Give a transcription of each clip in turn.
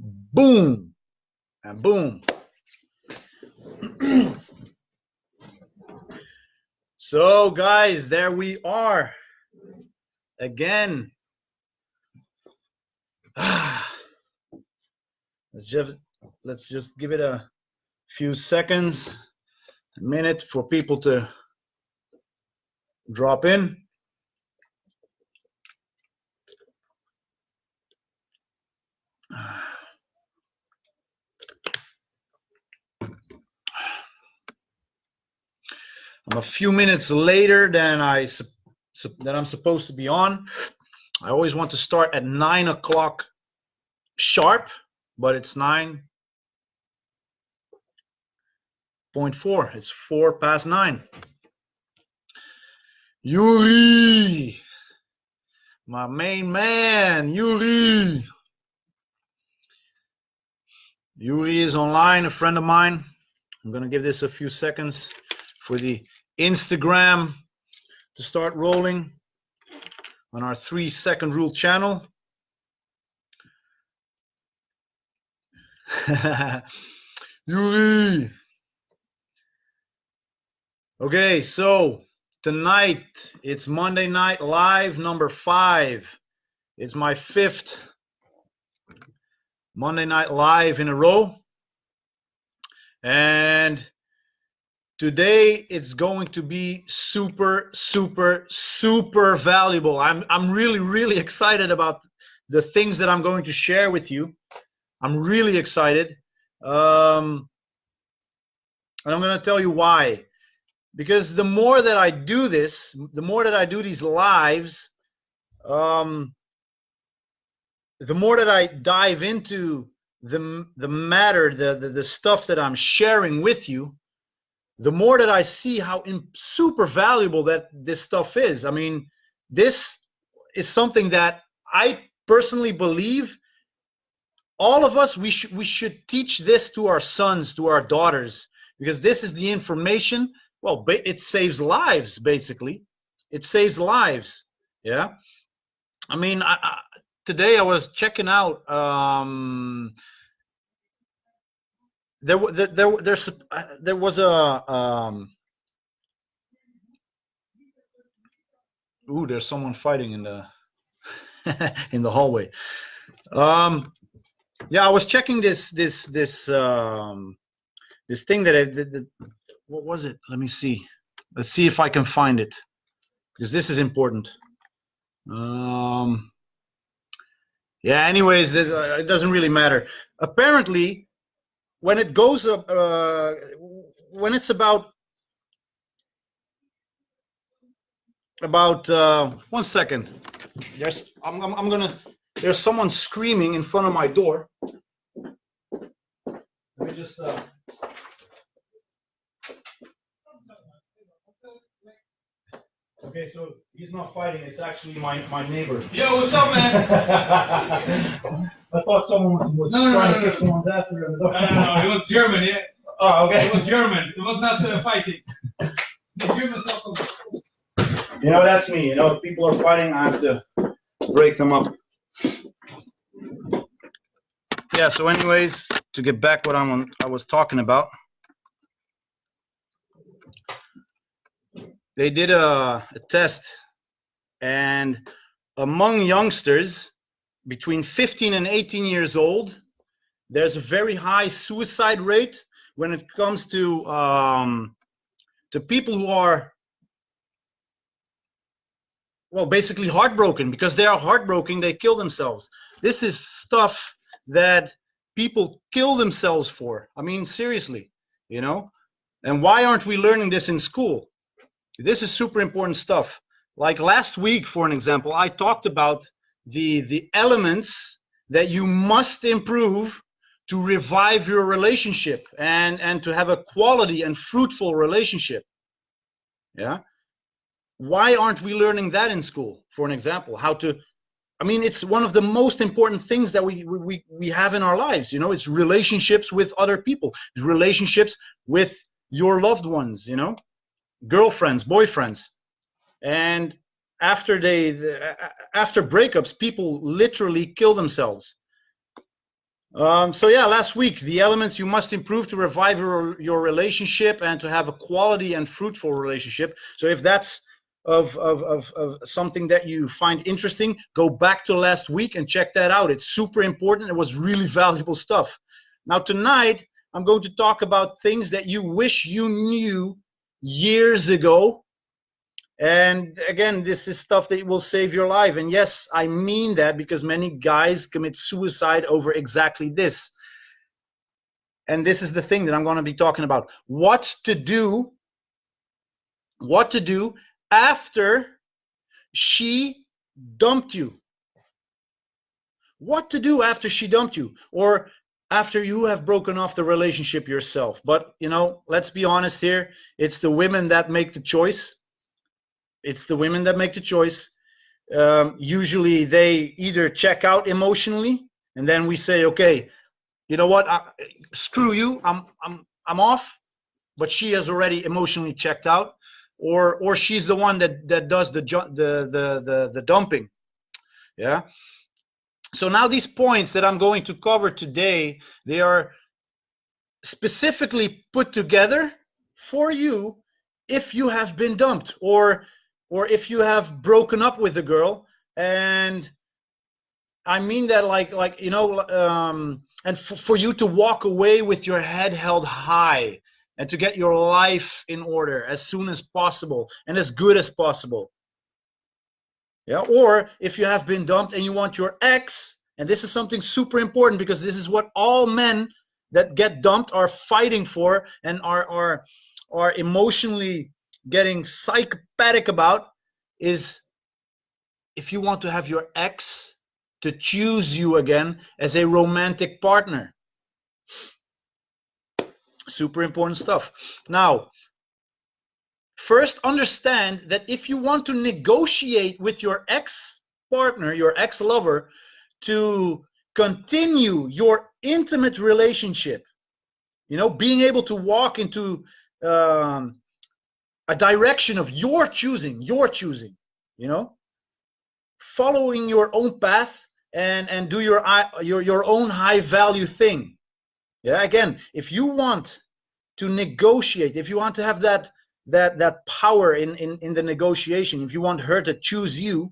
Boom and boom. So guys, there we are again. Let's just give it a few seconds, a minute for people to drop in. I'm a few minutes later than I'm supposed to be on. I always want to start at 9 o'clock sharp, but it's 9:04. It's 9:04. Yuri, my main man, Yuri. Yuri is online, a friend of mine. I'm gonna give this a few seconds for the Instagram to start rolling on our 3-second rule channel. Yuri. Okay, so tonight it's Monday Night Live number 5. It's my 5th Monday Night Live in a row. And today it's going to be super valuable. I'm really excited about the things that I'm going to share with you. I'm really excited. And I'm going to tell you why. Because the more that I do this, the more that I do these lives, the more that I dive into the matter, the stuff that I'm sharing with you, the more that I see how super valuable that this stuff is. I mean, this is something that I personally believe all of us, we should teach this to our sons, to our daughters, because this is the information. Well, it saves lives, basically. It saves lives. Yeah. I mean, today I was checking out. There was a. Ooh, there's someone fighting in the in the hallway. Yeah, I was checking this thing that what was it? Let me see. Let's see if I can find it, because this is important. Yeah, anyways, it doesn't really matter. Apparently, when it goes up, when it's about 1 second. There's someone screaming in front of my door. Let me just. Okay, so he's not fighting. It's actually my neighbor. Yo, what's up, man? I thought someone was trying to kick someone's ass around the door. No, it was German, yeah. Oh, okay. It was German. It was not fighting. The Germans also. You know, that's me. You know, if people are fighting, I have to break them up. Yeah, so anyways, to get back what I was talking about. They did a test, and among youngsters between 15 and 18 years old, there's a very high suicide rate when it comes to people who are, well, basically heartbroken. Because they are heartbroken, they kill themselves. This is stuff that people kill themselves for. I mean, seriously, you know? And why aren't we learning this in school? This is super important stuff. Like last week, for an example, I talked about the elements that you must improve to revive your relationship and to have a quality and fruitful relationship. Yeah. Why aren't we learning that in school, for an example? How to, I mean, it's one of the most important things that we have in our lives. You know, it's relationships with other people, it's relationships with your loved ones, you know, girlfriends, boyfriends. And after breakups, people literally kill themselves. So yeah, last week, the elements you must improve to revive your relationship and to have a quality and fruitful relationship. So if that's of something that you find interesting, go back to last week and check that out. It's super important. It was really valuable stuff. Now tonight, I'm going to talk about things that you wish you knew years ago. And again, this is stuff that will save your life. And yes, I mean that, because many guys commit suicide over exactly this. And this is the thing that I'm going to be talking about. What to do after she dumped you. What to do after she dumped you, or after you have broken off the relationship yourself. But, you know, let's be honest here. It's the women that make the choice. It's the women that make the choice. Usually they either check out emotionally, and then we say, okay, you know what, screw you, I'm off. But she has already emotionally checked out, or she's the one that does the dumping. Yeah. So now these points that I'm going to cover today, they are specifically put together for you if you have been dumped, or if you have broken up with a girl. And I mean that like you know, and for you to walk away with your head held high, and to get your life in order as soon as possible and as good as possible. Yeah. Or if you have been dumped and you want your ex, and this is something super important, because this is what all men that get dumped are fighting for, and are emotionally getting psychopathic about, is if you want to have your ex to choose you again as a romantic partner. Super important stuff. Now, first understand that if you want to negotiate with your ex-partner, your ex-lover, to continue your intimate relationship, you know, being able to walk into a direction of your choosing, you know, following your own path, and do your own high value thing. Yeah. Again, if you want to negotiate, if you want to have that power in the negotiation, if you want her to choose you,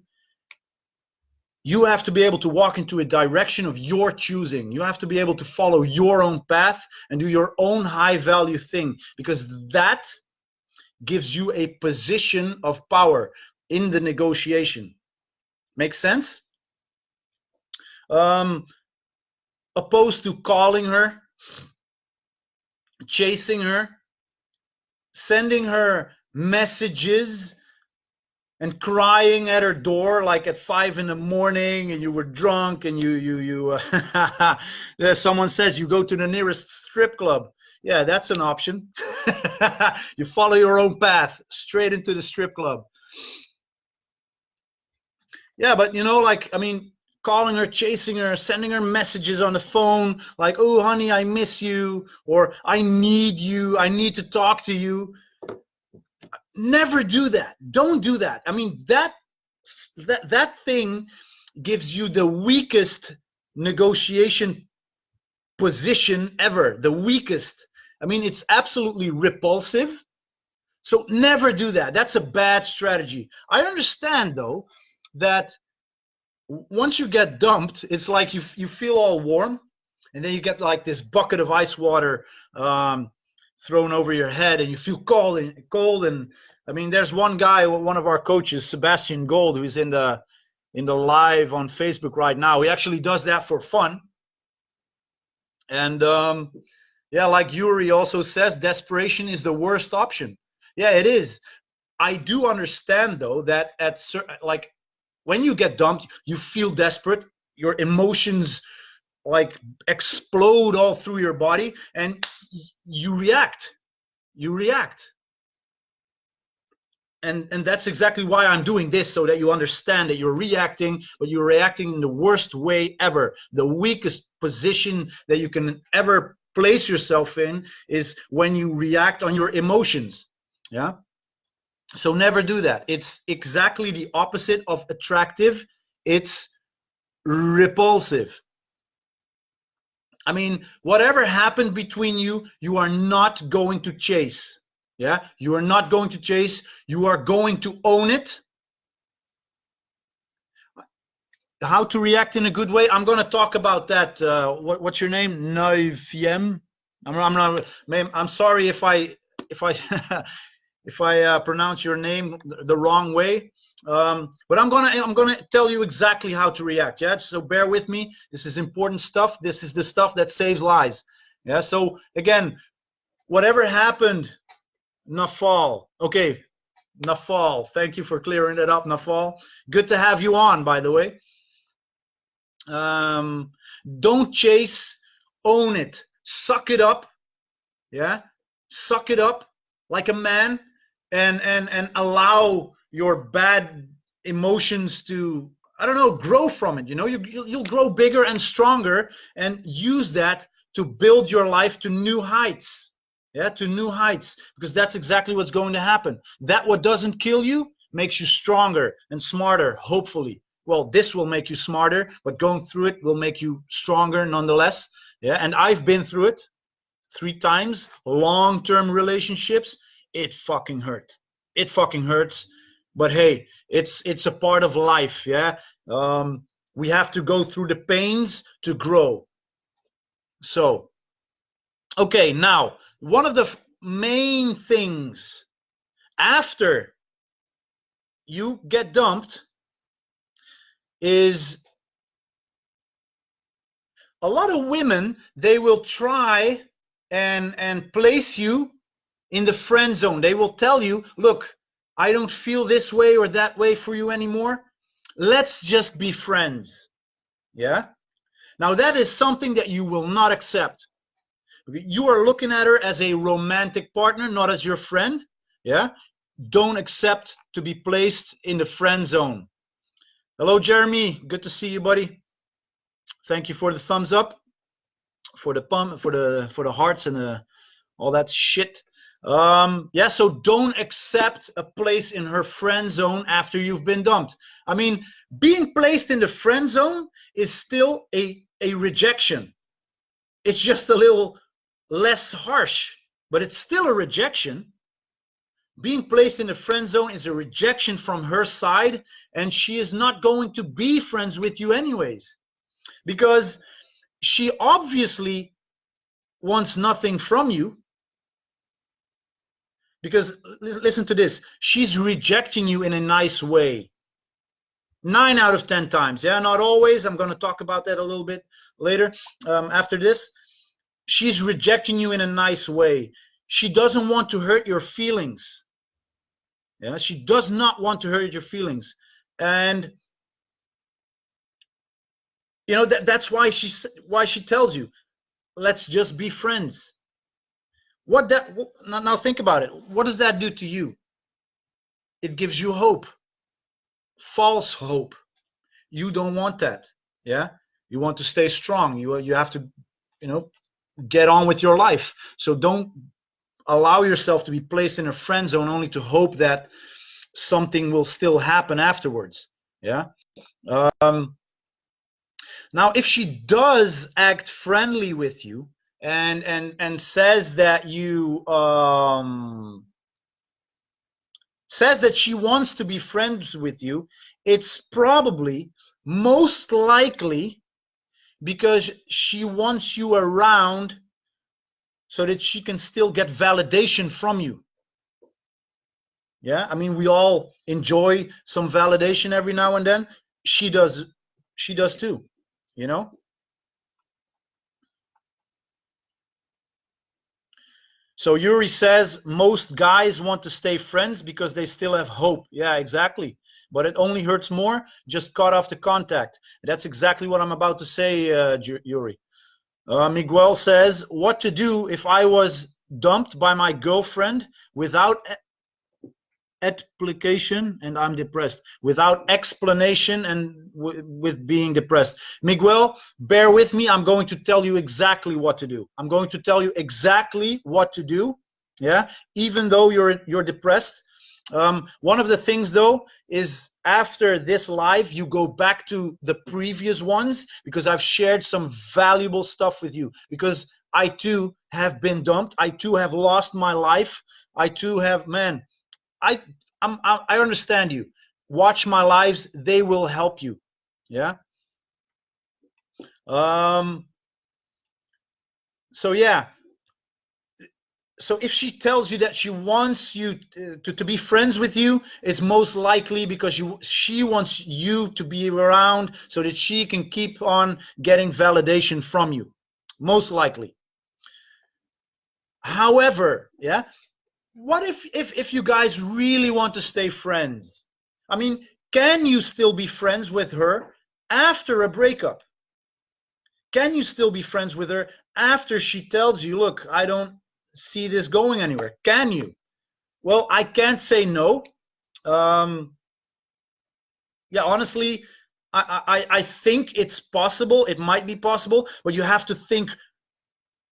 you have to be able to walk into a direction of your choosing. You have to be able to follow your own path and do your own high value thing, because that gives you a position of power in the negotiation. Make sense? Opposed to calling her, chasing her, sending her messages, and crying at her door like at 5 in the morning, and you were drunk, and someone says you go to the nearest strip club. Yeah, that's an option. You follow your own path straight into the strip club. Yeah, but you know, like, I mean, calling her, chasing her, sending her messages on the phone like, oh honey, I miss you, or I need you, I need to talk to you. Never do that. Don't do that. I mean, that thing gives you the weakest negotiation position ever. The weakest. I mean, it's absolutely repulsive. So never do that. That's a bad strategy. I understand, though, that once you get dumped, it's like you feel all warm, and then you get like this bucket of ice water thrown over your head, and you feel cold. And I mean, there's one guy, one of our coaches, Sebastian Gold, who's in the live on Facebook right now. He actually does that for fun. And yeah, like Yuri also says, desperation is the worst option. Yeah, it is. I do understand, though, that at like when you get dumped, you feel desperate. Your emotions like explode all through your body, and you react. And that's exactly why I'm doing this, so that you understand that you're reacting, but you're reacting in the worst way ever. The weakest position that you can ever place yourself in is when you react on your emotions. Yeah. So never do that. It's exactly the opposite of attractive. It's repulsive. I mean, whatever happened between you, you are not going to chase. Yeah, you are not going to chase. You are going to own it. How to react in a good way. I'm going to talk about that. What's your name? Noiviem. I'm sorry if I if I pronounce your name the wrong way. But I'm gonna tell you exactly how to react. Yeah, so bear with me. This is important stuff. This is the stuff that saves lives. Yeah. So again, whatever happened, Nafal. Okay, Nafal. Thank you for clearing it up, Nafal. Good to have you on, by the way. Don't chase. Own it. Suck it up. Yeah, suck it up like a man, and allow your bad emotions to, I don't know, grow from it. You know, you'll grow bigger and stronger, and use that to build your life to new heights. Yeah, to new heights, because that's exactly what's going to happen. That what doesn't kill you makes you stronger and smarter, hopefully. Well, this will make you smarter, but going through it will make you stronger nonetheless. Yeah, and I've been through it 3 times. Long-term relationships, it fucking hurt. It fucking hurts. But hey, it's a part of life. Yeah, we have to go through the pains to grow. So, okay, now one of the main things after you get dumped is a lot of women, they will try and place you in the friend zone. They will tell you, look, I don't feel this way or that way for you anymore. Let's just be friends. Yeah. Now that is something that you will not accept. You are looking at her as a romantic partner, not as your friend. Yeah. Don't accept to be placed in the friend zone. Hello, Jeremy. Good to see you, buddy. Thank you for the thumbs up, for the pump, for the hearts and all that shit. Yeah, so don't accept a place in her friend zone after you've been dumped. I mean, being placed in the friend zone is still a rejection. It's just a little less harsh, but it's still a rejection. Being placed in the friend zone is a rejection from her side, and she is not going to be friends with you anyways, because she obviously wants nothing from you. Because listen to this, she's rejecting you in a nice way. 9 out of 10 times. Yeah, not always. I'm going to talk about that a little bit later after this. She's rejecting you in a nice way. She doesn't want to hurt your feelings. Yeah, she does not want to hurt your feelings. And you know, that's why she tells you, let's just be friends. Now think about it. What does that do to you? It gives you hope. False hope. You don't want that. Yeah, you want to stay strong. You have to, you know, get on with your life. So don't allow yourself to be placed in a friend zone only to hope that something will still happen afterwards. Yeah. Now, if she does act friendly with you and says that you says that she wants to be friends with you, it's probably most likely because she wants you around so that she can still get validation from you. Yeah, I mean, we all enjoy some validation every now and then. She does too, you know. So Yuri says most guys want to stay friends because they still have hope. Yeah, exactly. But it only hurts more. Just cut off the contact. That's exactly what I'm about to say, Yuri. Miguel says, what to do if I was dumped by my girlfriend without application and I'm depressed, without explanation and with being depressed. Miguel, bear with me. I'm going to tell you exactly what to do. I'm going to tell you exactly what to do. Yeah, even though you're depressed, One of the things though is after this live, you go back to the previous ones, because I've shared some valuable stuff with you, because I too have been dumped. I too have lost my life. I too have, man, I understand you. Watch my lives. They will help you. Yeah. So yeah. So if she tells you that she wants you to be friends with you, it's most likely because she wants you to be around so that she can keep on getting validation from you. Most likely. However, yeah, what if you guys really want to stay friends? I mean, can you still be friends with her after a breakup? Can you still be friends with her after she tells you, look, I don't see this going anywhere? Can you? Well, I can't say no. Yeah, honestly, I think it's possible. It might be possible, but you have to think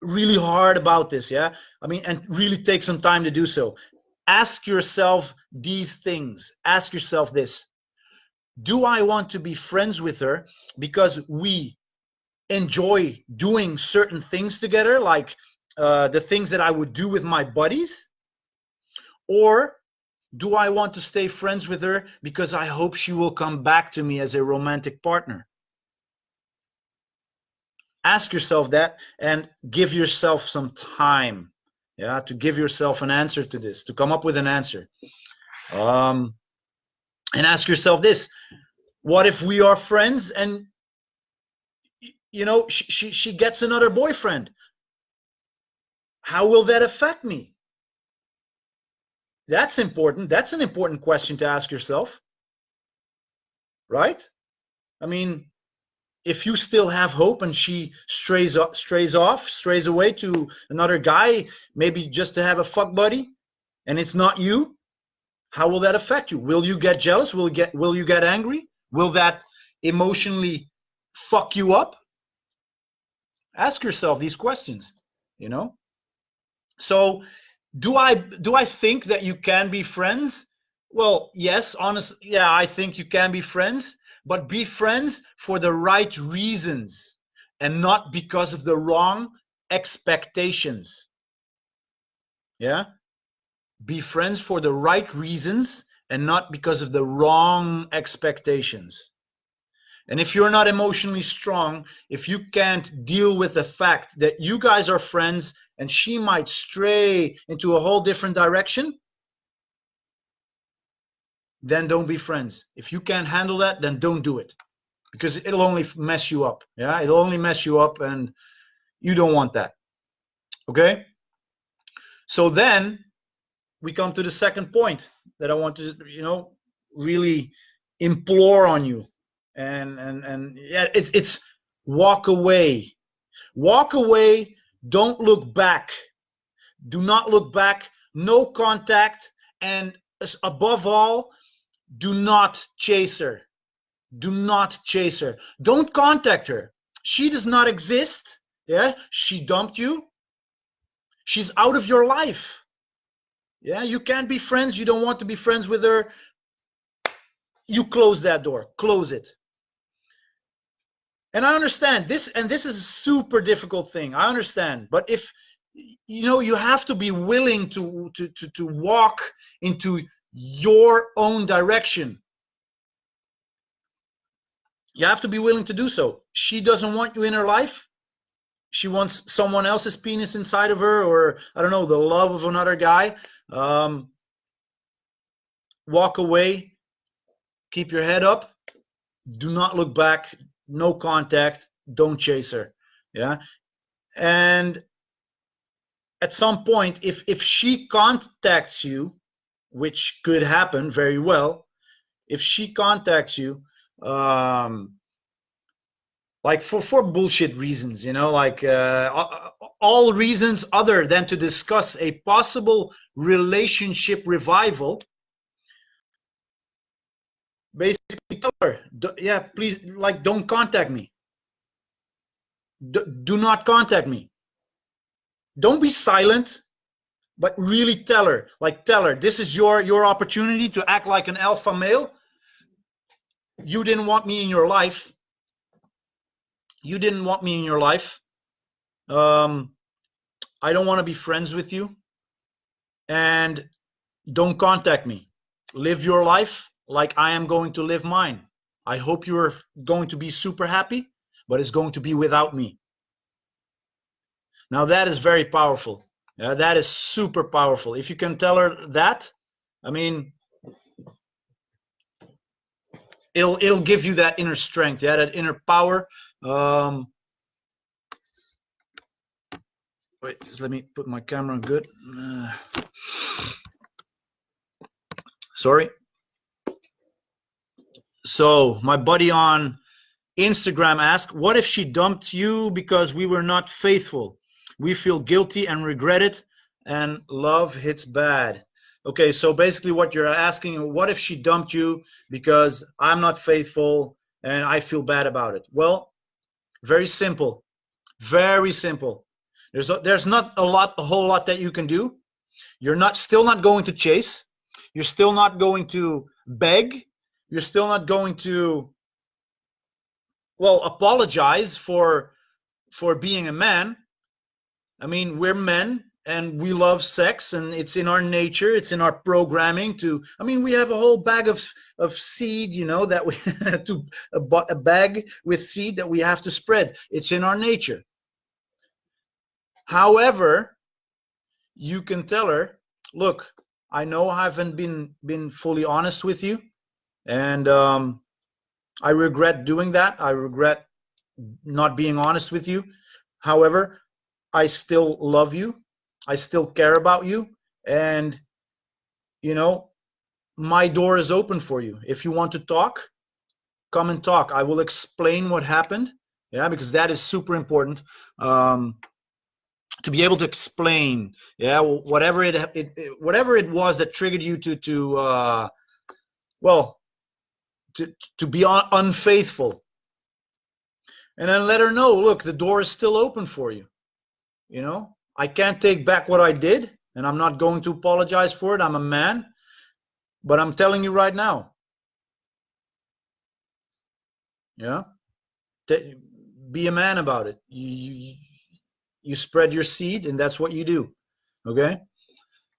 really hard about this. Yeah, I mean, and really take some time to do so. Ask yourself these things. Ask yourself this: do I want to be friends with her because we enjoy doing certain things together, like the things that I would do with my buddies? Or do I want to stay friends with her because I hope she will come back to me as a romantic partner? Ask yourself that and give yourself some time, yeah, to give yourself an answer to this, to come up with an answer. And ask yourself this: what if we are friends and she gets another boyfriend? How will that affect me? That's important. That's an important question to ask yourself, right? I mean, if you still have hope and she strays away to another guy, maybe just to have a fuck buddy, and it's not you, how will that affect you? Will you get jealous? Will you get angry? Will that emotionally fuck you up? Ask yourself these questions, you know? So do I think that you can be friends? Well, yes, honestly, yeah, I think you can be friends, but be friends for the right reasons and not because of the wrong expectations. Yeah? Be friends for the right reasons and not because of the wrong expectations. And if you're not emotionally strong, if you can't deal with the fact that you guys are friends and she might stray into a whole different direction, then don't be friends. If you can't handle that, then don't do it, because it'll only mess you up. Yeah, it'll only mess you up, and you don't want that. Okay? So then we come to the second point that I want to, really implore on you. And yeah, it's walk away. Walk away. Don't look back. Do not look back. No contact. And above all, do not chase her. Do not chase her. Don't contact her. She does not exist. Yeah, she dumped you. She's out of your life. Yeah, you can't be friends. You don't want to be friends with her. You close that door. Close it. And I understand this, and this is a super difficult thing. I understand, but if you have to be willing to walk into your own direction. You have to be willing to do so. She doesn't want you in her life. She wants someone else's penis inside of her, or I don't know, the love of another guy. Walk away. Keep your head up. Do not look back. No contact. Don't chase her. Yeah. And at some point, if she contacts you, which could happen very well, if she contacts you, like for bullshit reasons, like all reasons other than to discuss a possible relationship revival, basically tell her, yeah, please, like, don't contact me. Do not contact me. Don't be silent. but really tell her, like, tell her, this is your opportunity to act like an alpha male. You didn't want me in your life. You didn't want me in your life. I don't want to be friends with you, and don't contact me. Live your life like I am going to live mine. I hope you're going to be super happy, but it's going to be without me. Now that is very powerful. Yeah, that is super powerful. If you can tell her that, I mean, it'll give you that inner strength, yeah, that inner power. Wait, just let me put my camera on good. Sorry. So my buddy on Instagram asked, what if she dumped you because we were not faithful? We feel guilty and regret it, and love hits bad. Okay, so basically what you're asking, what if she dumped you because I'm not faithful and I feel bad about it? Well, very simple. Very simple. There's not a whole lot that you can do. You're still not going to chase. You're still not going to beg. You're still not going to, well, apologize for being a man. I mean, we're men and we love sex, and it's in our nature, it's in our programming to, I mean, we have a whole bag of seed, you know, that we to a bag with seed that we have to spread. It's in our nature. However, you can tell her, look, I know I haven't been fully honest with you, and I regret doing that. I regret not being honest with you. However, I still love you. I still care about you. And, you know, my door is open for you. If you want to talk, come and talk. I will explain what happened. Yeah, because that is super important. To be able to explain, yeah, whatever whatever it was that triggered you to well, to be unfaithful. And then let her know, look, the door is still open for you. You know, I can't take back what I did, and I'm not going to apologize for it. I'm a man, but I'm telling you right now. Yeah, be a man about it. You spread your seed, and that's what you do. Okay.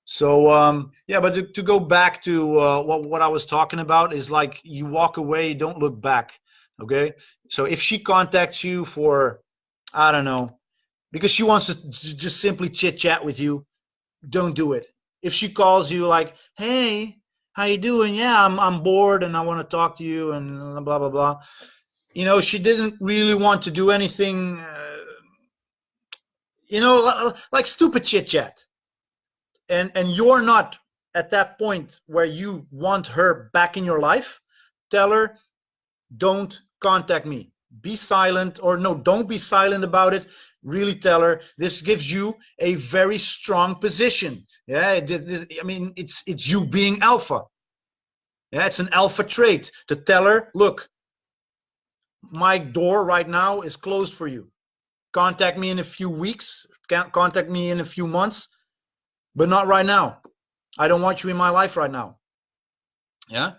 So yeah, but to go back to what I was talking about is, like, you walk away, don't look back. Okay. So if she contacts you for, I don't know, because she wants to just simply chit chat with you, don't do it. If she calls you like, hey, how you doing? Yeah, I'm bored and I want to talk to you and blah blah blah. You know, she didn't really want to do anything. You know, like stupid chit chat. And you're not at that point where you want her back in your life. Tell her, don't contact me. Be silent, or no, don't be silent about it. Really tell her. This gives you a very strong position. Yeah, I mean, it's you being alpha. Yeah, it's an alpha trait to tell her, look, my door right now is closed for you. Contact me in a few weeks. Contact me in a few months, but not right now. I don't want you in my life right now. Yeah,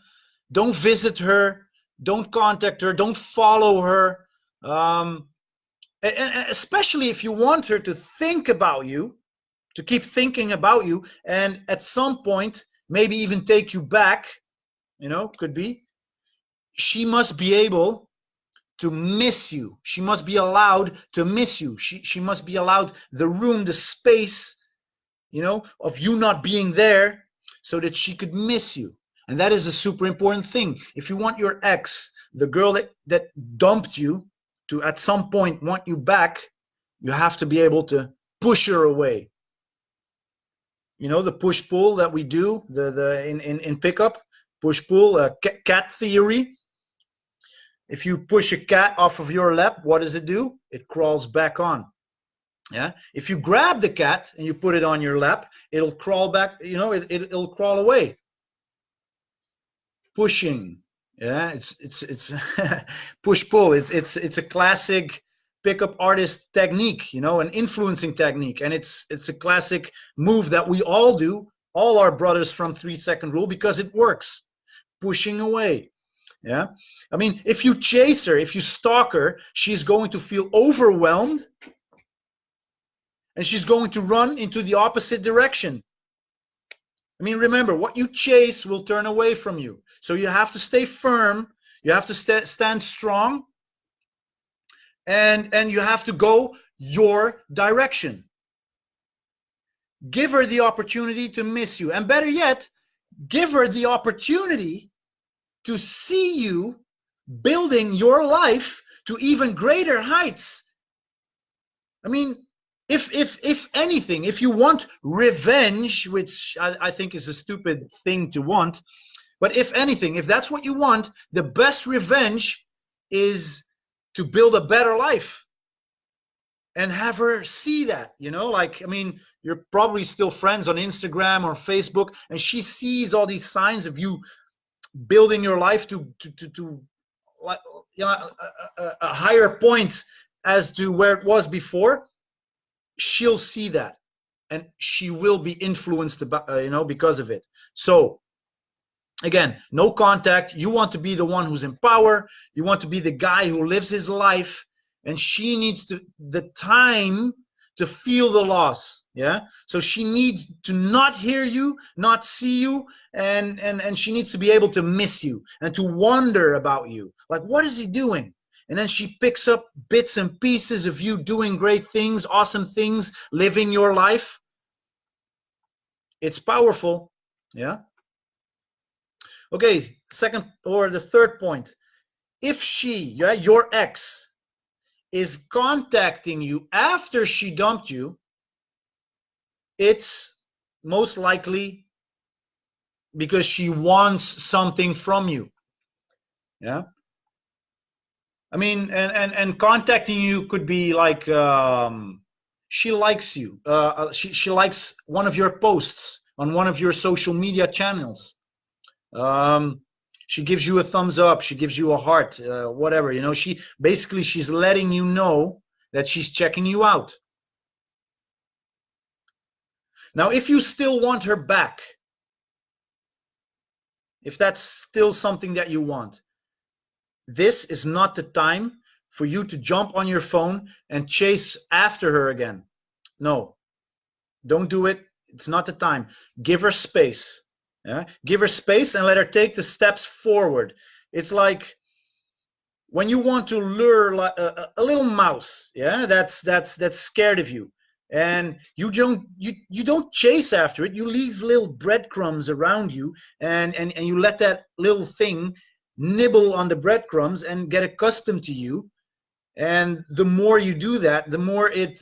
don't visit her. Don't contact her. Don't follow her. And especially if you want her to think about you, to keep thinking about you, and at some point maybe even take you back, you know, could be, she must be able to miss you. She must be allowed to miss you. She must be allowed the room, the space, you know, of you not being there, so that she could miss you. And that is a super important thing. If you want your ex, the girl that dumped you, to at some point want you back, you have to be able to push her away. You know, the push pull that we do, in pickup, push pull, cat theory. If you push a cat off of your lap, what does it do? It crawls back on. Yeah. If you grab the cat and you put it on your lap, it'll crawl back. You know, it'll crawl away. Pushing. Yeah, it's push pull. It's a classic pickup artist technique, you know, an influencing technique. And it's a classic move that we all do, all our brothers from 3-second rule, because it works. Pushing away. Yeah. I mean, if you chase her, if you stalk her, she's going to feel overwhelmed and she's going to run into the opposite direction. I mean, remember, what you chase will turn away from you. So you have to stay firm. You have to stand strong. And you have to go your direction. Give her the opportunity to miss you. And better yet, give her the opportunity to see you building your life to even greater heights. I mean, if anything, if you want revenge, which I think is a stupid thing to want, but if anything, if that's what you want, the best revenge is to build a better life and have her see that, you know, like, I mean, you're probably still friends on Instagram or Facebook, and she sees all these signs of you building your life to you know, a higher point as to where it was before. She'll see that, and she will be influenced about, you know, because of it. So again, no contact. You want to be the one who's in power. You want to be the guy who lives his life, and she needs the time to feel the loss. Yeah. So she needs to not hear you, not see you, and she needs to be able to miss you and to wonder about you. Like, what is he doing? And then she picks up bits and pieces of you doing great things, awesome things, living your life. It's powerful. Yeah. Okay, second or the third point. If she, yeah, your ex, is contacting you after she dumped you, it's most likely because she wants something from you. Yeah. I mean, and contacting you could be like, she likes you. She likes one of your posts on one of your social media channels. She gives you a thumbs up. She gives you a heart, whatever, you know, she's letting you know that she's checking you out. Now, if you still want her back, if that's still something that you want, this is not the time for you to jump on your phone and chase after her again. No, don't do it. It's not the time. Give her space. Yeah? Give her space and let her take the steps forward. It's like when you want to lure a little mouse, yeah, that's scared of you, and you don't chase after it. You leave little breadcrumbs around you, and you let that little thing nibble on the breadcrumbs and get accustomed to you. And the more you do that, the more it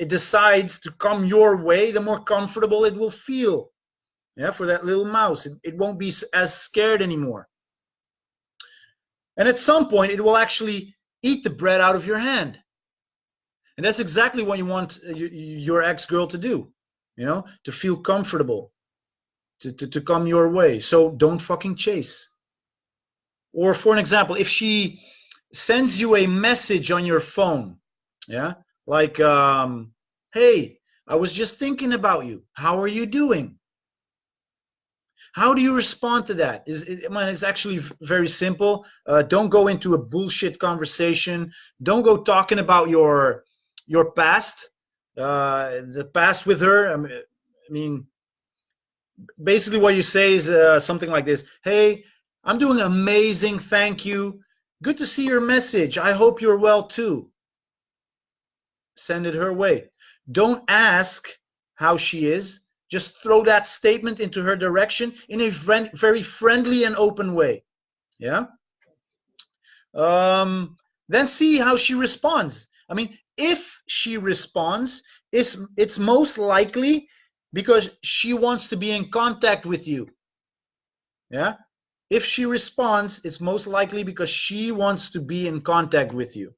decides to come your way, the more comfortable it will feel. Yeah, for that little mouse, it won't be as scared anymore. And at some point, it will actually eat the bread out of your hand. And that's exactly what you want your ex-girl to do, you know, to feel comfortable, to come your way. So don't fucking chase. Or for an example, if she sends you a message on your phone, yeah, like, hey, I was just thinking about you. How are you doing? How do you respond to that? It's actually very simple. Don't go into a bullshit conversation. Don't go talking about your past, the past with her. I mean, basically what you say is something like this. Hey, I'm doing amazing. Thank you. Good to see your message. I hope you're well too. Send it her way. Don't ask how she is. Just throw that statement into her direction in a very friendly and open way. Yeah. Then see how she responds. I mean, if she responds, it's most likely because she wants to be in contact with you. Yeah. If she responds, it's most likely because she wants to be in contact with you.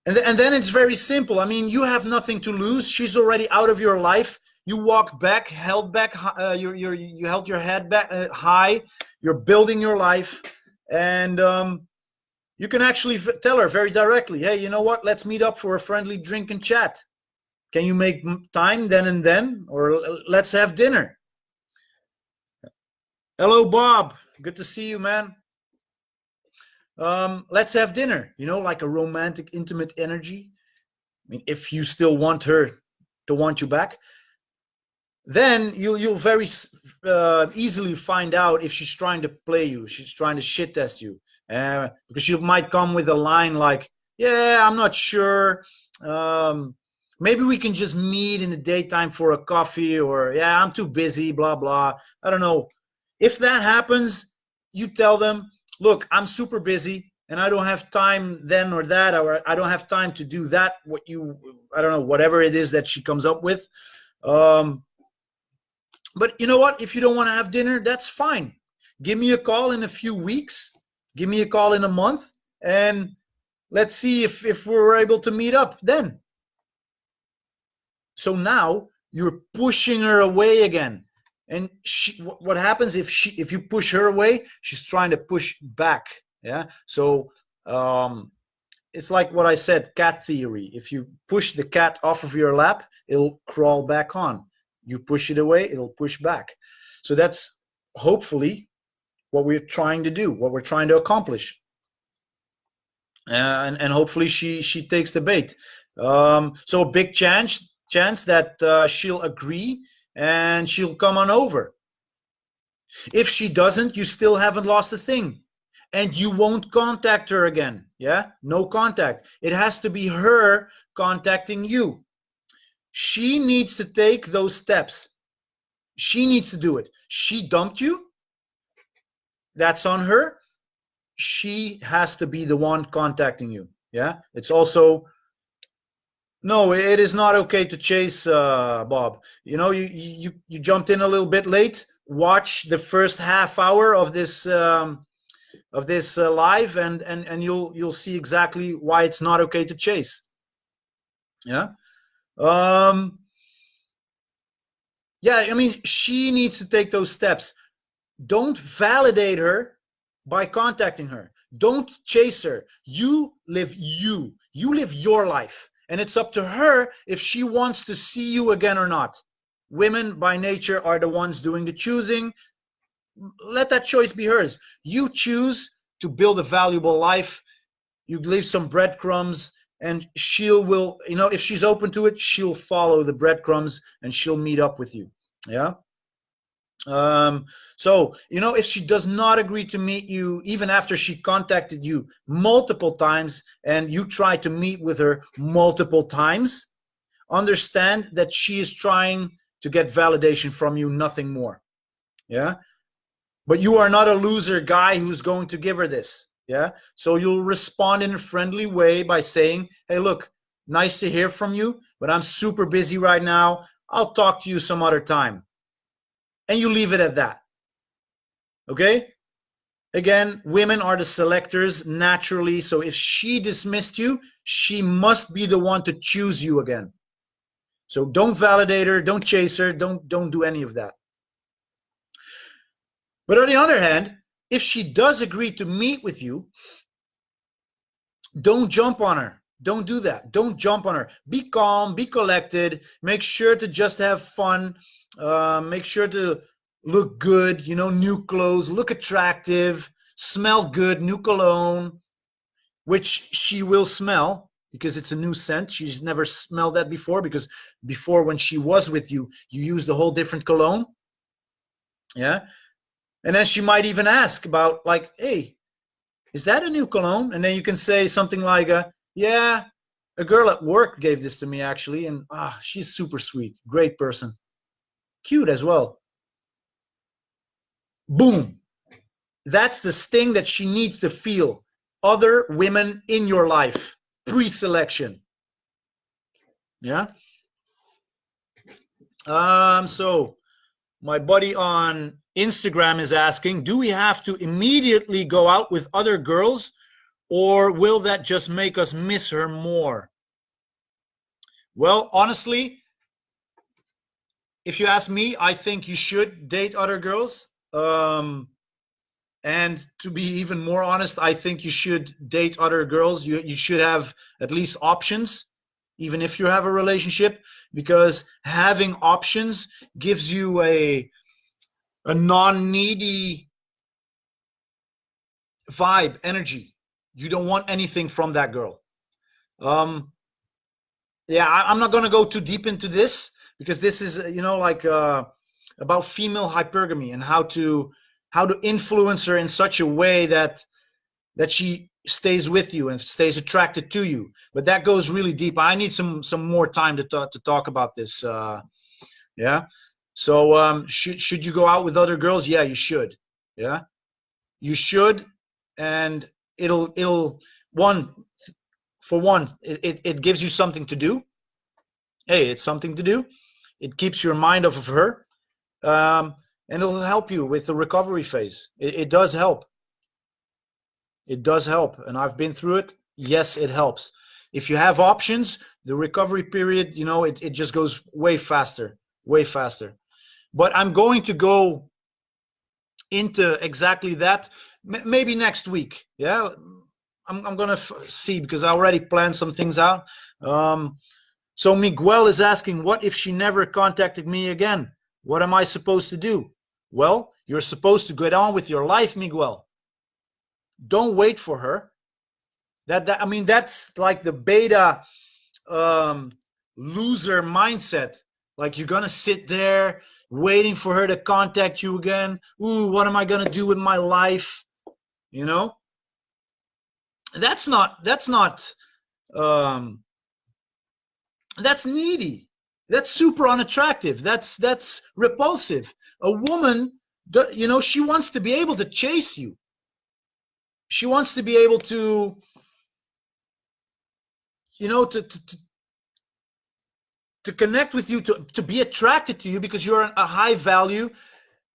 And then it's very simple. I mean, you have nothing to lose. She's already out of your life. You walked back, held back. You held your head back high. You're building your life, and You can actually tell her very directly, hey, you know what? Let's meet up for a friendly drink and chat. Can you make time then and then? Or let's have dinner. Hello, Bob. Good to see you, man. Let's have dinner. You know, like a romantic, intimate energy. I mean, if you still want her to want you back, then you'll very easily find out if she's trying to play you, she's trying to shit test you, because she might come with a line like, yeah, I'm not sure, maybe we can just meet in the daytime for a coffee, or yeah, I'm too busy, blah blah. I don't know. If that happens, you tell them, look, I'm super busy and I don't have time then or that, or I don't have time to do that, what you, I don't know, whatever it is that she comes up with. But you know what? If you don't want to have dinner, that's fine. Give me a call in a few weeks. Give me a call in a month, and let's see if we're able to meet up then. So now you're pushing her away again. And what happens if you push her away? She's trying to push back. Yeah. So it's like what I said, cat theory. If you push the cat off of your lap, it'll crawl back on. You push it away, it'll push back. So that's hopefully what we're trying to do, what we're trying to accomplish. And hopefully she takes the bait. So a big chance that she'll agree and she'll come on over. If she doesn't, you still haven't lost a thing. And you won't contact her again. Yeah? No contact. It has to be her contacting you. She needs to take those steps. She needs to do it. She dumped you. That's on her. She has to be the one contacting you. Yeah. It's also, no, it is not okay to chase, Bob. You know, you jumped in a little bit late. Watch the first half hour of this live, and you'll see exactly why it's not okay to chase. Yeah. Yeah, I mean, she needs to take those steps. Don't validate her by contacting her. Don't chase her. You live you. You live your life. And it's up to her if she wants to see you again or not. Women by nature are the ones doing the choosing. Let that choice be hers. You choose to build a valuable life. You leave some breadcrumbs, and will, you know, if she's open to it, she'll follow the breadcrumbs and she'll meet up with you. Yeah. So, you know, if she does not agree to meet you, even after she contacted you multiple times and you try to meet with her multiple times, understand that she is trying to get validation from you, nothing more. Yeah. But you are not a loser guy who's going to give her this. Yeah. So you'll respond in a friendly way by saying, hey, look, nice to hear from you, but I'm super busy right now. I'll talk to you some other time. And you leave it at that. Okay? Again, women are the selectors naturally. So if she dismissed you, she must be the one to choose you again. So don't validate her, don't chase her, don't do any of that. But on the other hand, if she does agree to meet with you, don't jump on her. Don't do that. Don't jump on her. Be calm, be collected. Make sure to just have fun. Make sure to look good, you know, new clothes, look attractive, smell good, new cologne, which she will smell because it's a new scent. She's never smelled that before, because before, when she was with you, you used a whole different cologne. Yeah. And then she might even ask about, like, hey, is that a new cologne? And then you can say something like, yeah, a girl at work gave this to me actually, and she's super sweet, great person, cute as well. Boom. That's the sting that she needs to feel. Other women in your life, pre-selection. Yeah. So my buddy on Instagram is asking, do we have to immediately go out with other girls, or will that just make us miss her more? Well, honestly, if you ask me, I think you should date other girls. And to be even more honest, I think you should date other girls. You should have at least options, even if you have a relationship, because having options gives you a non-needy vibe, energy. You don't want anything from that girl. Yeah, I'm not going to go too deep into this, because this is, like about female hypergamy and how to influence her in such a way that she stays with you and stays attracted to you. But that goes really deep. I need some more time to talk about this. Yeah. So should you go out with other girls? Yeah, you should. Yeah, you should. And it'll one for one, it gives you something to do. Hey, it's something to do. It keeps your mind off of her. And it'll help you with the recovery phase. It does help. It does help. And I've been through it. Yes, it helps. If you have options, the recovery period, it just goes way faster, way faster. But I'm going to go into exactly that maybe next week. Yeah, I'm going to see, because I already planned some things out. So Miguel is asking, what if she never contacted me again? What am I supposed to do? Well, you're supposed to get on with your life, Miguel. Don't wait for her. I mean, that's like the beta loser mindset. Like, you're gonna sit there waiting for her to contact you again. Ooh, what am I gonna do with my life? That's needy. That's super unattractive. That's repulsive. A woman, she wants to be able to chase you. She wants to be able to, to connect with you, to be attracted to you, because you're a high value,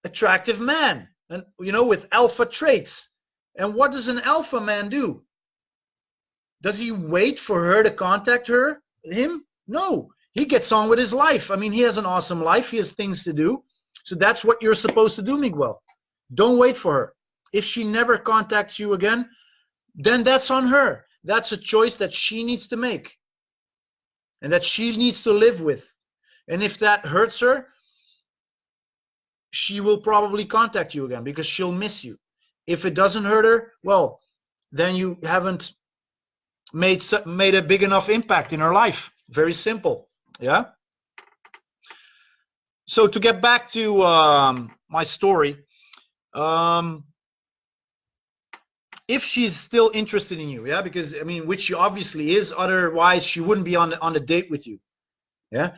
attractive man, and with alpha traits. And what does an alpha man do? Does he wait for her to contact him? No, he gets on with his life. I mean, he has an awesome life. He has things to do. So that's what you're supposed to do, Miguel. Don't wait for her. If she never contacts you again, then that's on her. That's a choice that she needs to make and that she needs to live with. And if that hurts her, she will probably contact you again, because she'll miss you. If it doesn't hurt her, well, then you haven't made a big enough impact in her life. Very simple. Yeah. So to get back to my story, if she's still interested in you, yeah, because I mean, which she obviously is, otherwise she wouldn't be on the date with you. Yeah.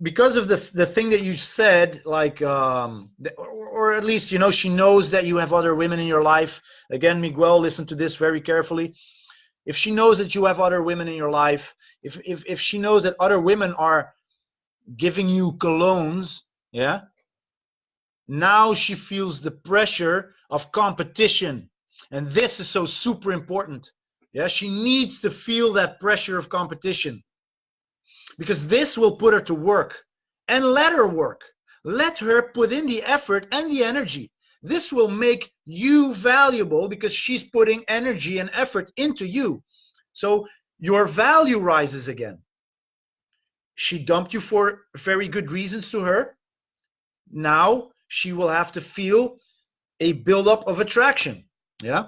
Because of the thing that you said, like, or at least, she knows that you have other women in your life. Again, Miguel, listen to this very carefully. If she knows that you have other women in your life, if she knows that other women are giving you colognes, yeah, now she feels the pressure of competition. And this is so super important. Yeah, she needs to feel that pressure of competition, because this will put her to work. And let her work. Let her put in the effort and the energy. This will make you valuable, because she's putting energy and effort into you. So your value rises again. She dumped you for very good reasons to her. Now she will have to feel a buildup of attraction. Yeah.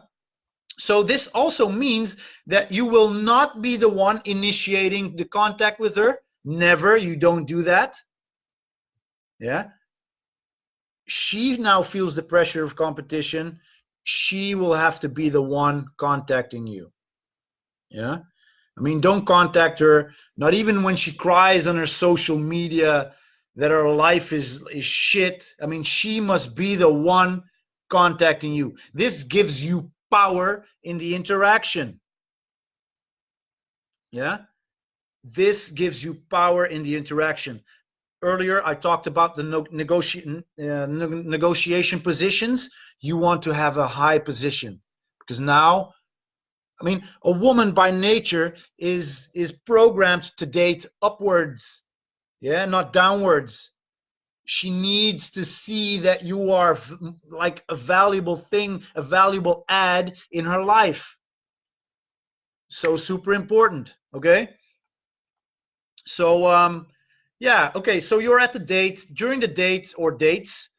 So this also means that you will not be the one initiating the contact with her. Never. You don't do that. Yeah. She now feels the pressure of competition. She will have to be the one contacting you. Yeah. I mean, don't contact her, not even when she cries on her social media that her life is shit. I mean, she must be the one contacting you. This gives you power in the interaction. Yeah. This gives you power in the interaction. Earlier, I talked about the negotiation positions. You want to have a high position, because now, I mean, a woman by nature is programmed to date upwards, yeah, not downwards. She needs to see that you are like a valuable thing, a valuable ad in her life. So super important. Okay. So yeah. Okay. So you're at the date. During the date or dates,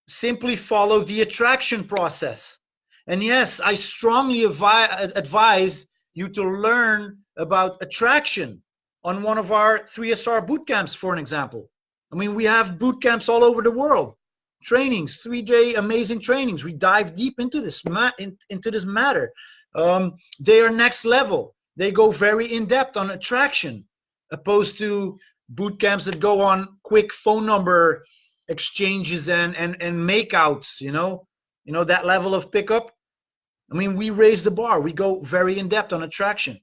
simply follow the attraction process. And yes, I strongly advise you to learn about attraction on one of our 3SR boot camps, for an example. I mean, we have boot camps all over the world, trainings, 3-day amazing trainings. We dive deep into this matter. They are next level. They go very in depth on attraction, opposed to boot camps that go on quick phone number exchanges and makeouts. That level of pickup. I mean, we raise the bar. We go very in depth on attraction.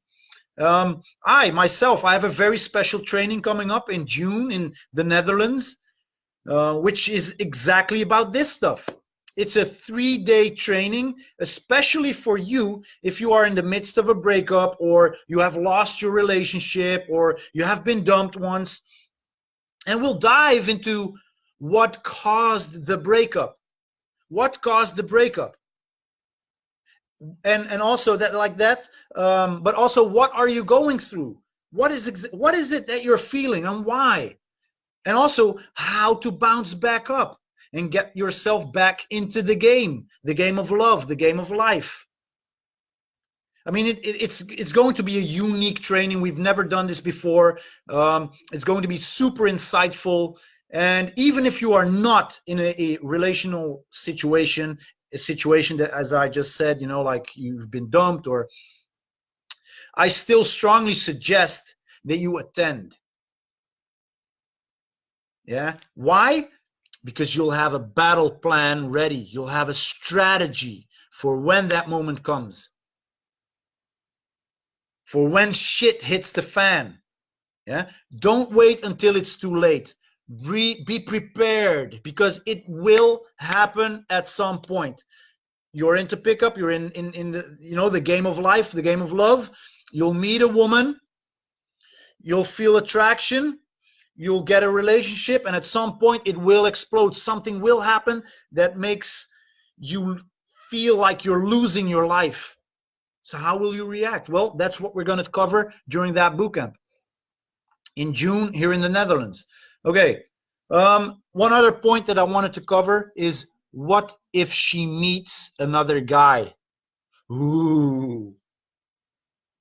I myself, I have a very special training coming up in June in the Netherlands, which is exactly about this stuff. It's a 3-day training, especially for you if you are in the midst of a breakup, or you have lost your relationship, or you have been dumped once. And we'll dive into what caused the breakup. What caused the breakup? And also that, like that, but also, what are you going through? What is it that you're feeling, and why? And also how to bounce back up and get yourself back into the game of love, the game of life. I mean, it's going to be a unique training. We've never done this before. It's going to be super insightful. And even if you are not in a relational situation, a situation that, as I just said, like you've been dumped, or I still strongly suggest that you attend. Yeah. Why? Because you'll have a battle plan ready. You'll have a strategy for when that moment comes. For when shit hits the fan. Yeah. Don't wait until it's too late. Be prepared, because it will happen at some point. You're into pickup. You're in the the game of life, the game of love. You'll meet a woman. You'll feel attraction. You'll get a relationship, and at some point it will explode. Something will happen that makes you feel like you're losing your life. So how will you react? Well, that's what we're going to cover during that bootcamp in June here in the Netherlands. Okay. One other point that I wanted to cover is, what if she meets another guy? Ooh.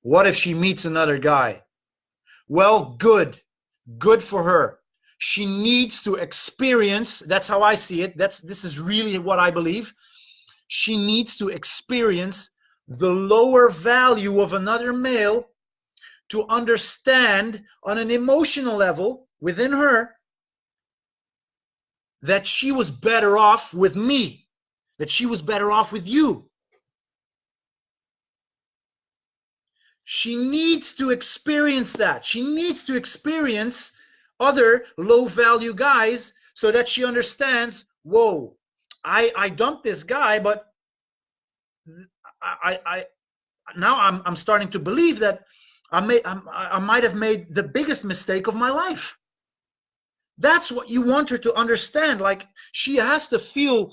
What if she meets another guy? Well, good for her. She needs to experience, that's how I see it. This is really what I believe. She needs to experience the lower value of another male to understand on an emotional level within her that she was better off with me, that she was better off with you. She needs to experience that. She needs to experience other low-value guys so that she understands, whoa, I dumped this guy, but I now I'm starting to believe that I might have made the biggest mistake of my life. That's what you want her to understand. Like, she has to feel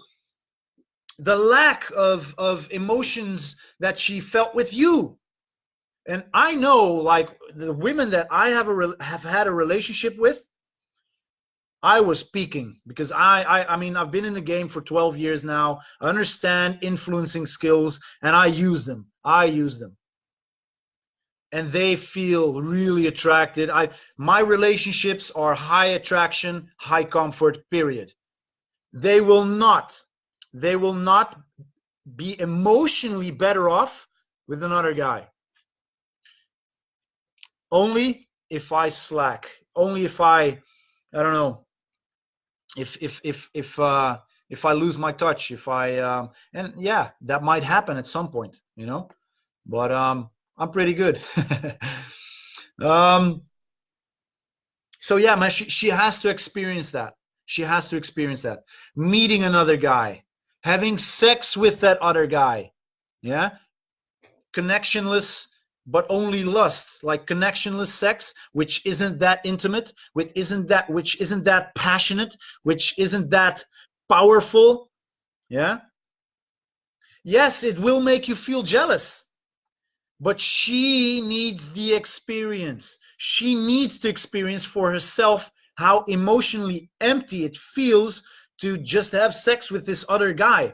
the lack of emotions that she felt with you. And I know, like, the women that I have had a relationship with, I was peaking, because I mean, I've been in the game for 12 years now. I understand influencing skills, and I use them. And they feel really attracted. My relationships are high attraction, high comfort, period. They will not be emotionally better off with another guy. Only if I slack. Only if I don't know. If I lose my touch, if I and yeah, that might happen at some point, But I'm pretty good. So yeah, man, she has to experience that. She has to experience that. Meeting another guy, having sex with that other guy, yeah, connectionless but only lust, like connectionless sex, which isn't that intimate, which isn't that passionate, which isn't that powerful. Yeah. Yes, it will make you feel jealous, but she needs the experience. She needs to experience for herself how emotionally empty it feels to just have sex with this other guy,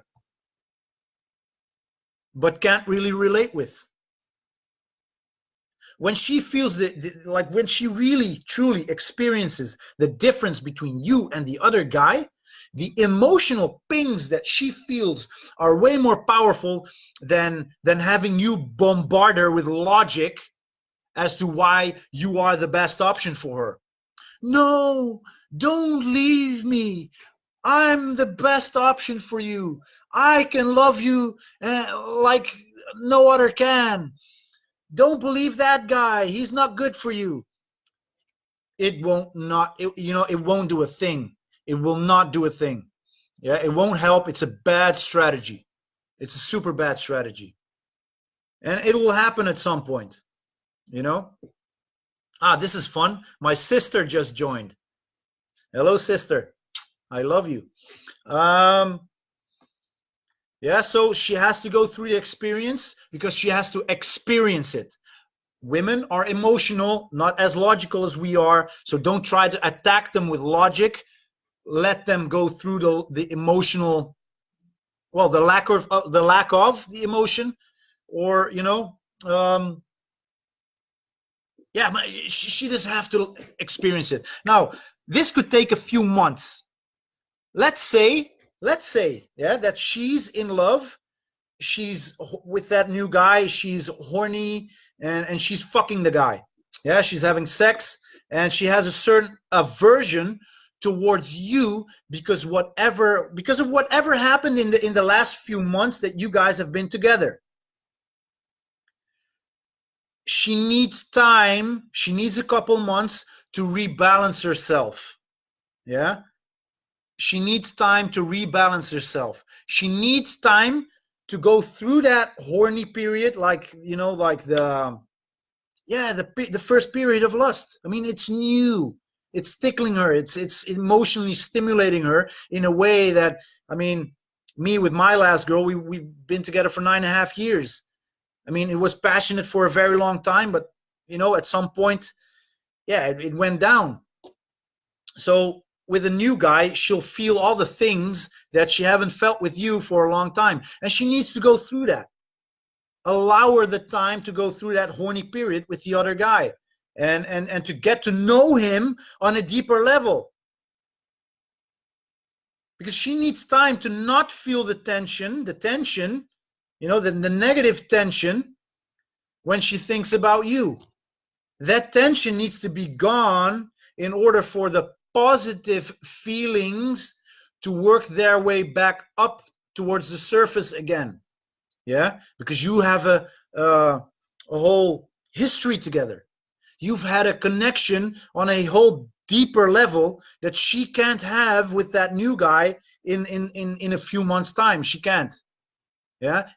but can't really relate with. When she feels like when she really truly experiences the difference between you and the other guy, the emotional pings that she feels are way more powerful than having you bombard her with logic as to why you are the best option for her. No, don't leave me. I'm the best option for you. I can love you like no other can. Don't believe that guy. He's not good for you. It won't not it, you know, it won't do a thing. It will not do a thing. Yeah, it won't help. It's a bad strategy. It's a super bad strategy. And it will happen at some point, you know? Ah, this is fun. My sister just joined. Hello, sister. I love you. Yeah, so she has to go through the experience because she has to experience it. Women are emotional, not as logical as we are. So don't try to attack them with logic. Let them go through the emotional, well, the lack of the emotion, or yeah, she does have to experience it. Now, this could take a few months. Let's say, yeah, that she's in love. She's with that new guy. She's horny, and she's fucking the guy. Yeah, she's having sex, and she has a certain aversion towards you because of whatever happened in the last few months that you guys have been together. She needs time. She needs a couple months to rebalance herself. Yeah. She needs time to rebalance herself. She needs time to go through that horny period, like, like the first period of lust. I mean, it's new. It's tickling her. It's emotionally stimulating her in a way that, I mean, me with my last girl, we've been together for 9.5 years. I mean, it was passionate for a very long time, but at some point, yeah, it went down. So with a new guy, she'll feel all the things that she haven't felt with you for a long time, and she needs to go through that. Allow her the time to go through that horny period with the other guy, and to get to know him on a deeper level, because she needs time to not feel the tension, the negative tension when she thinks about you. That tension needs to be gone in order for the positive feelings to work their way back up towards the surface again. Yeah, because you have a whole history together. You've had a connection on a whole deeper level that she can't have with that new guy in a few months' time. She can't. Yeah,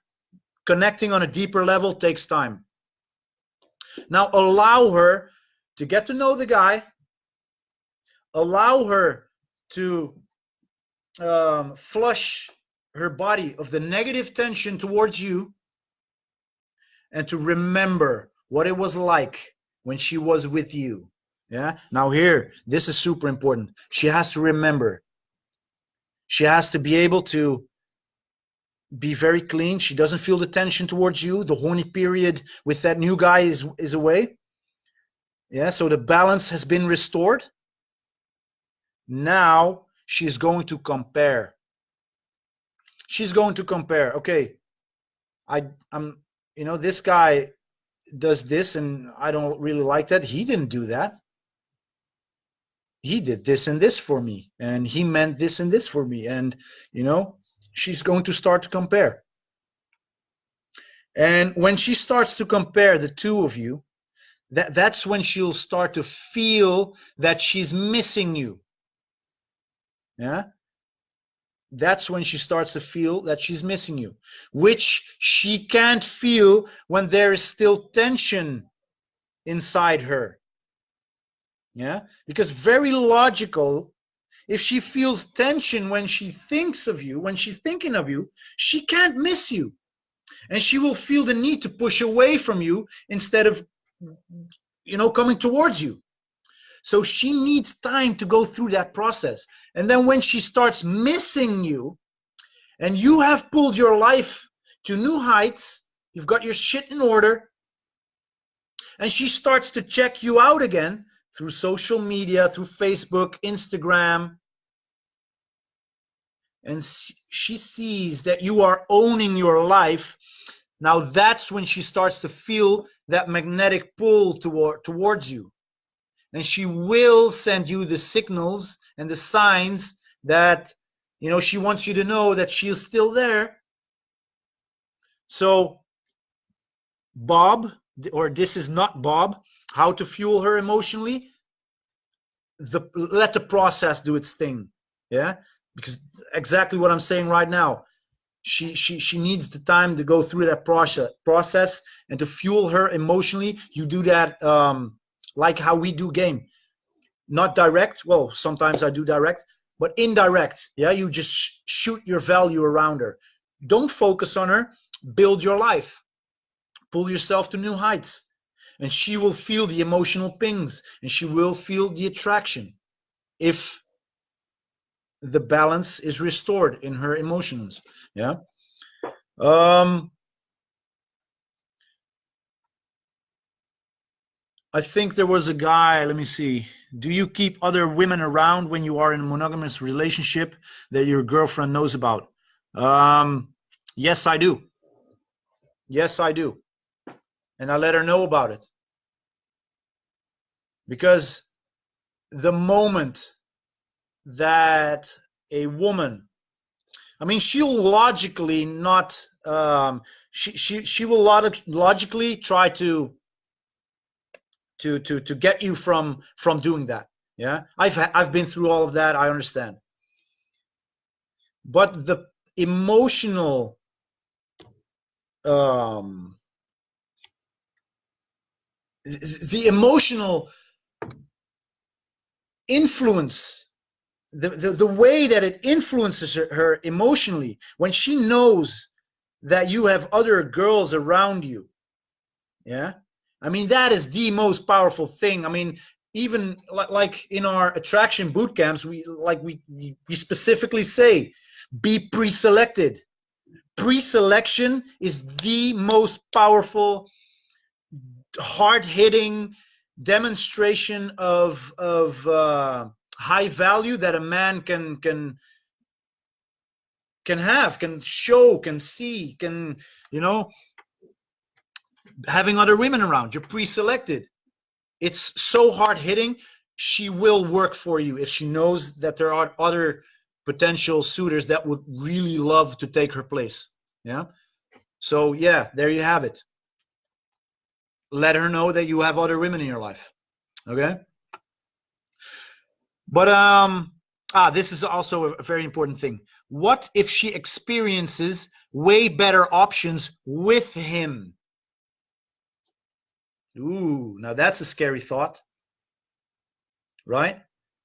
connecting on a deeper level takes time. Now allow her to get to know the guy. Allow her to flush her body of the negative tension towards you, and to remember what it was like when she was with you. Yeah. Now here, this is super important. She has to remember. She has to be able to be very clean. She doesn't feel the tension towards you. The horny period with that new guy is away. Yeah. So the balance has been restored. Now she's going to compare. She's going to compare. Okay, I'm this guy does this and I don't really like that. He didn't do that. He did this and this for me, and he meant this and this for me. And she's going to start to compare. And when she starts to compare the two of you, that's when she'll start to feel that she's missing you. Yeah. that's when she starts to feel that she's missing you, which she can't feel when there is still tension inside her. Yeah, because very logical, if she feels tension when she thinks of you, when she's thinking of you, she can't miss you, and she will feel the need to push away from you instead of, coming towards you. So she needs time to go through that process. And then when she starts missing you, and you have pulled your life to new heights, you've got your shit in order, and she starts to check you out again through social media, through Facebook, Instagram, and she sees that you are owning your life. Now that's when she starts to feel that magnetic pull towards you. And she will send you the signals and the signs that, she wants you to know that she's still there. So Bob, or this is not Bob, how to fuel her emotionally, let the process do its thing. Yeah, because exactly what I'm saying right now, she needs the time to go through that process and to fuel her emotionally. You do that like how we do game, not direct. Well, sometimes I do direct, but indirect. Yeah, you just shoot your value around her. Don't focus on her. Build your life. Pull yourself to new heights, and she will feel the emotional pings, and she will feel the attraction if the balance is restored in her emotions. Yeah. I think there was a guy, let me see. Do you keep other women around when you are in a monogamous relationship that your girlfriend knows about? Yes, I do. Yes, I do. And I let her know about it. Because the moment that a woman, I mean, she'll logically not, she will logically try to get you from doing that. Yeah, I've been through all of that. I understand. But the emotional the emotional influence, the way that it influences her emotionally when she knows that you have other girls around you. Yeah, I mean, that is the most powerful thing. I mean, even like in our attraction boot camps, we specifically say, be pre-selected. Pre-selection is the most powerful, hard-hitting demonstration of high value that a man can have, can show, can see, can, having other women around. You're pre-selected. It's so hard-hitting. She will work for you if she knows that there are other potential suitors that would really love to take her place. Yeah. So yeah, there you have it. Let her know that you have other women in your life. Okay. But this is also a very important thing. What if she experiences way better options with him? Ooh, now that's a scary thought, right?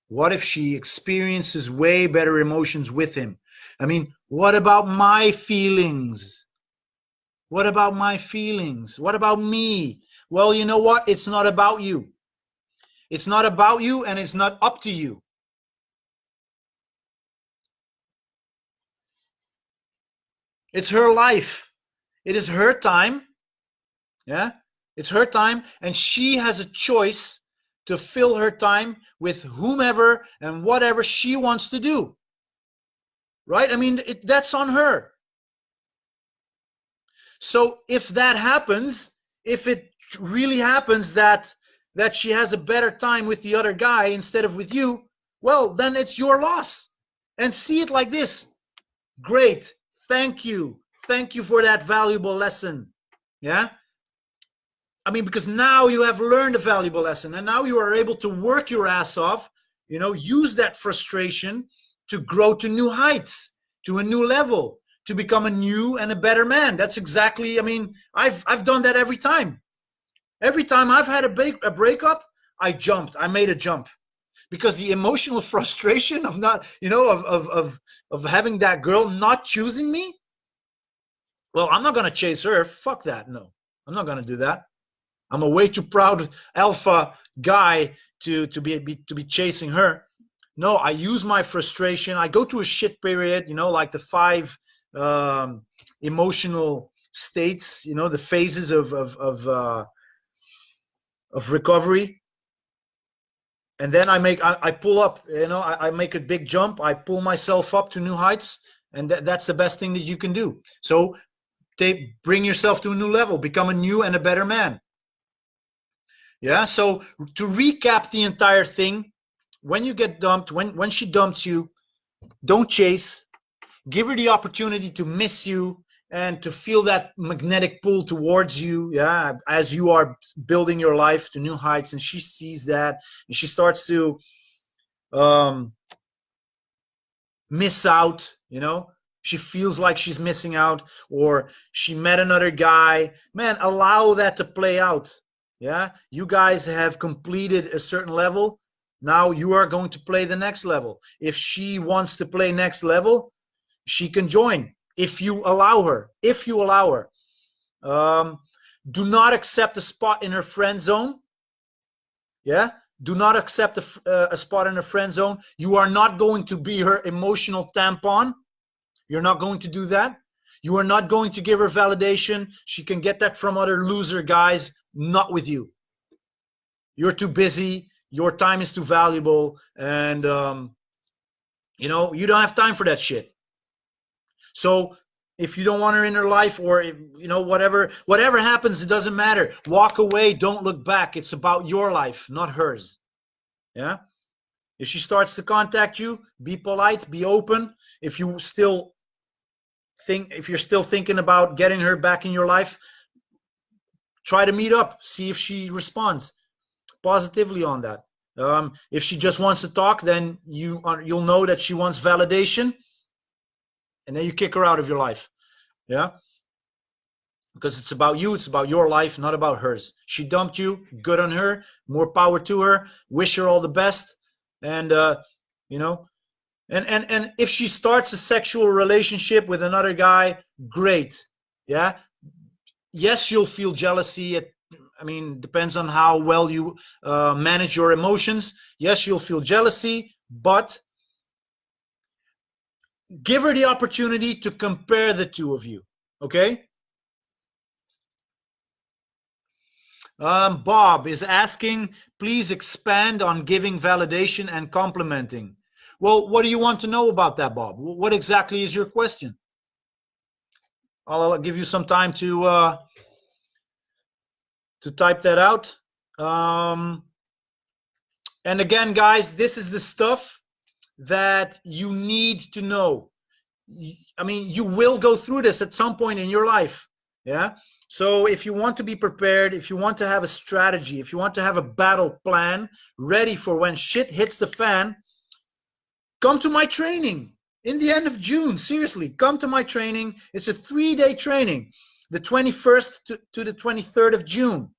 What if she experiences way better emotions with him? I mean, what about my feelings? What about my feelings? What about me? Well, you know what? It's not about you. It's not about you, and it's not up to you. It's her life. It is her time. Yeah, it's her time, and she has a choice to fill her time with whomever and whatever she wants to do. Right? I mean, that's on her. So if that happens, if it really happens that she has a better time with the other guy instead of with you, well, then it's your loss. And see it like this. Great. Thank you. Thank you for that valuable lesson. Yeah? I mean, because now you have learned a valuable lesson, and now you are able to work your ass off, use that frustration to grow to new heights. to a new level, to become a new and a better man. That's exactly, I mean, I've done that every time. Every time I've had a breakup, I jumped. I made a jump because the emotional frustration of not, you know, of having that girl not choosing me. Well, I'm not gonna chase her. Fuck that. No, I'm not gonna do that. I'm a way too proud alpha guy to be chasing her. No, I use my frustration. I go to a shit period, you know, like the 5 emotional states, you know, the phases of recovery. And then I pull up, you know, I make a big jump. I pull myself up to new heights, and that's the best thing that you can do. So bring yourself to a new level, become a new and a better man. Yeah. So to recap the entire thing, when you get dumped, when she dumps you, don't chase. Give her the opportunity to miss you and to feel that magnetic pull towards you. Yeah, as you are building your life to new heights, and she sees that, and she starts to miss out. You know, she feels like she's missing out, or she met another guy. Man, allow that to play out. Yeah, you guys have completed a certain level. Now you are going to play the next level. If she wants to play next level, she can join if you allow her. If you allow her. Do not accept a spot in her friend zone. Yeah, do not accept a spot in her friend zone. You are not going to be her emotional tampon. You're not going to do that. You are not going to give her validation. She can get that from other loser guys, not with you. You're too busy. Your time is too valuable. And, you know, you don't have time for that shit. So if you don't want her in her life, or, you know, whatever happens, it doesn't matter. Walk away. Don't look back. It's about your life, not hers. Yeah. If she starts to contact you, be polite, be open. If you're still thinking about getting her back in your life, try to meet up, see if she responds positively on that. If she just wants to talk, then you'll know that she wants validation, and then you kick her out of your life. Yeah, because it's about you, it's about your life, not about hers. She dumped you, good on her, more power to her. Wish her all the best. And you know, and if she starts a sexual relationship with another guy, great. Yeah, yes, you'll feel jealousy. I mean, depends on how well you manage your emotions. Yes, you'll feel jealousy, but give her the opportunity to compare the two of you. Okay. Bob is asking, please expand on giving validation and complimenting. Well, what do you want to know about that, Bob? What exactly is your question? I'll give you some time to type that out. And again, guys, this is the stuff that you need to know. I mean, you will go through this at some point in your life. Yeah. So if you want to be prepared, if you want to have a strategy, if you want to have a battle plan ready for when shit hits the fan, come to my training in the end of June. Seriously, come to my training. It's a 3-day training, the 21st to the 23rd of June.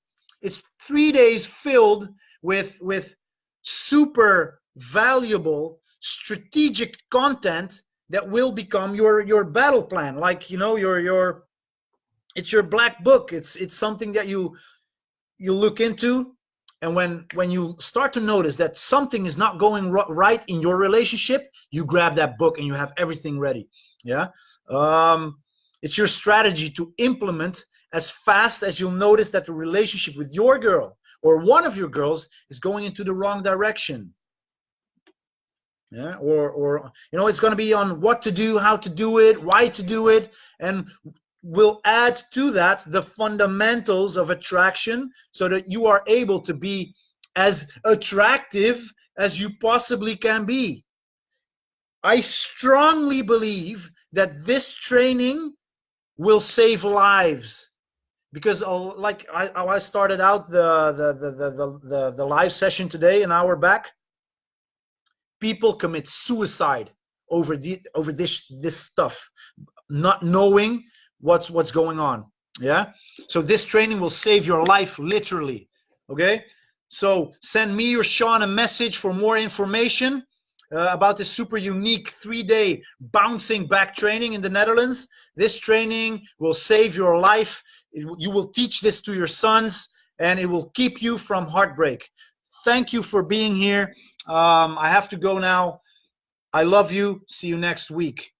It's 3 days filled with super valuable strategic content that will become your battle plan. Like, you know, it's your black book. It's something that you look into, and when you start to notice that something is not going right in your relationship, you grab that book and you have everything ready. Yeah. It's your strategy to implement as fast as you'll notice that the relationship with your girl or one of your girls is going into the wrong direction. Yeah. Or you know, it's going to be on what to do, how to do it, why to do it, and we'll add to that the fundamentals of attraction so that you are able to be as attractive as you possibly can be. I strongly believe that this training will save lives, because like I started out the live session today, an hour back, people commit suicide over this stuff, not knowing what's going on. Yeah, so this training will save your life, literally. Okay, so send me or Sean a message for more information about this super unique 3-day bouncing back training in the Netherlands. This training will save your life. You will teach this to your sons, and it will keep you from heartbreak. Thank you for being here. I have to go now. I love you. See you next week.